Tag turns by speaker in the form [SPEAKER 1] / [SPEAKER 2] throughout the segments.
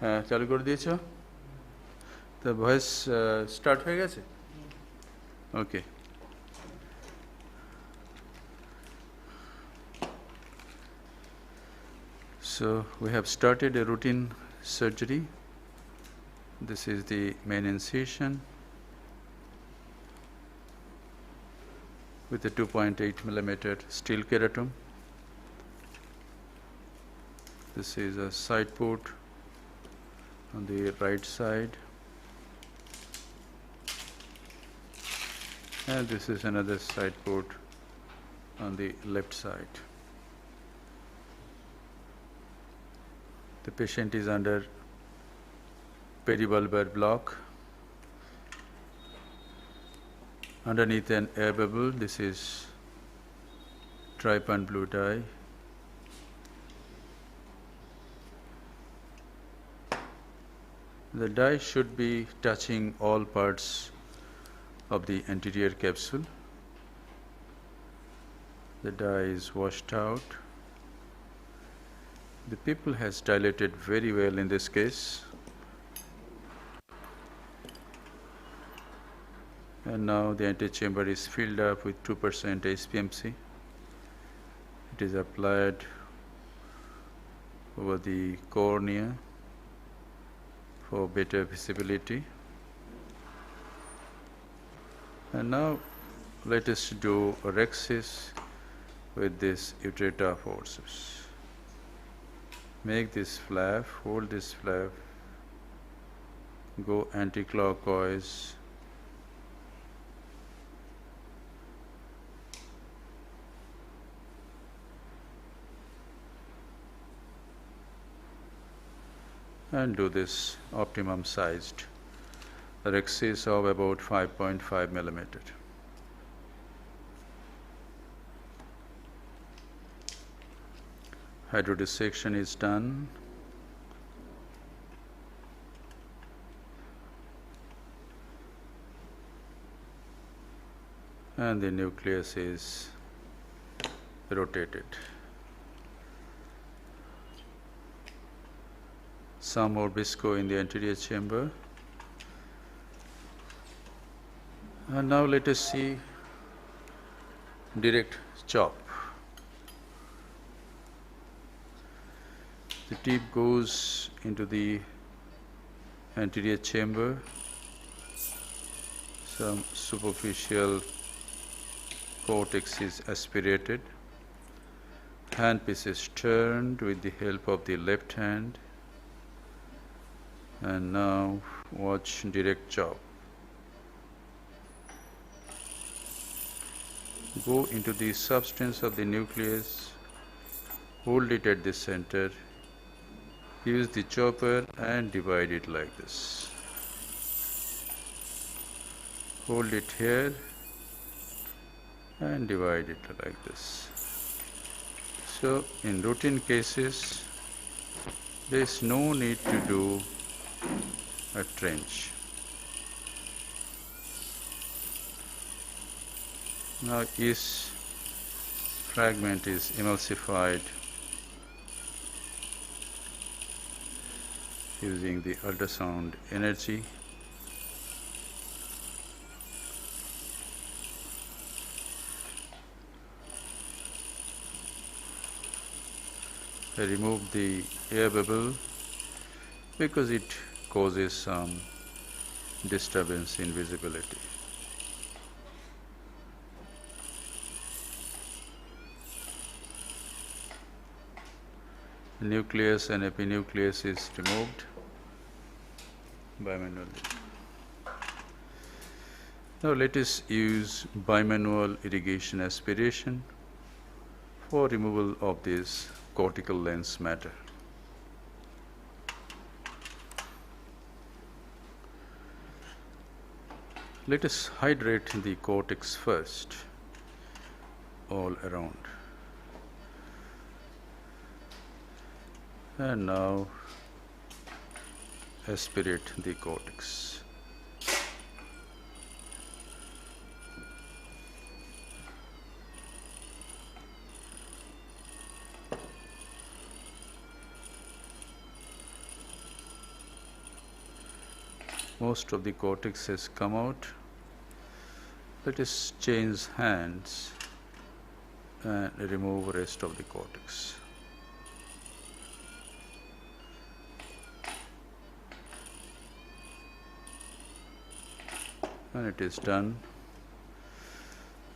[SPEAKER 1] হ্যাঁ, চালু করে দিয়েছো? তো ভয়েস স্টার্ট হয়ে গেছে? ওকে। So we have started a routine surgery. This is the main incision with a 2.8 millimeter steel keratom. This is a side port on the right side, and this is another side port on the left side. The patient is under peribulbar block. Underneath an air bubble, this is trypan blue dye. The dye should be touching all parts of the anterior capsule. The dye is washed out. The pupil has dilated very well in this case. And now the antechamber is filled up with 2% HPMC. It is applied over the cornea for better visibility. And now let us do rhexis with this utrata forceps. Make this flap, hold this flap, go anti-clockwise, and do this optimum sized rhexis of about 5.5 millimeter. Hydrodissection is done. And the nucleus is rotated. Some more visco in the anterior chamber. And now let us see direct chop. The tip goes into the anterior chamber. Some superficial cortex is aspirated. Handpiece is turned with the help of the left hand. And now watch direct chop. Go into the substance of the nucleus, hold it at the center, use the chopper and divide it like this. Hold it here and divide it like this. So in routine cases, there is no need to do a trench. Now each fragment is emulsified using the ultrasound energy. I remove the air bubble because it causes some disturbance in visibility. Nucleus and epinucleus is removed bimanually. Now let us use bimanual irrigation aspiration for removal of this cortical lens matter. Let us hydrate the cortex first, all around. And now aspirate the cortex. Most of the cortex has come out. Let us change hands and remove rest of the cortex. And it is done.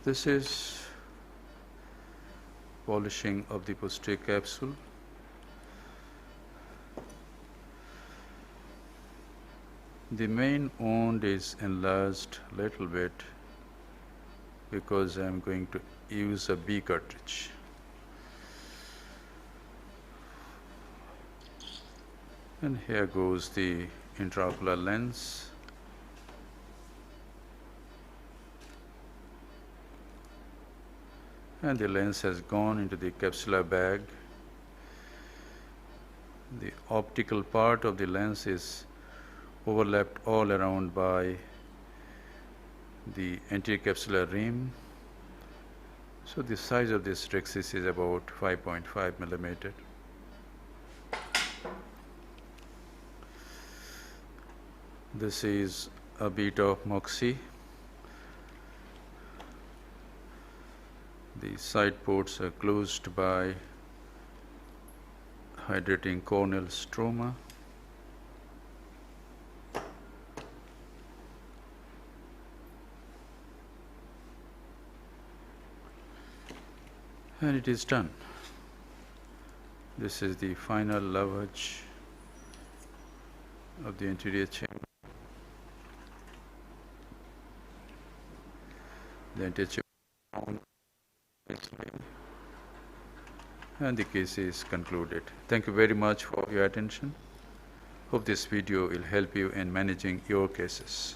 [SPEAKER 1] This is polishing of the posterior capsule. The main wound is enlarged a little bit because I am going to use a B cartridge. And here goes the intraocular lens. And the lens has gone into the capsular bag. The optical part of the lens is overlapped all around by the anterior capsular rim. So the size of this rhexis is about 5.5 millimeter. This is a bit of moxie. The side ports are closed by hydrating corneal stroma. And it is done. This is the final lavage of the anterior chamber. The anterior chamber, and the case is concluded. Thank you very much for your attention. Hope this video will help you in managing your cases.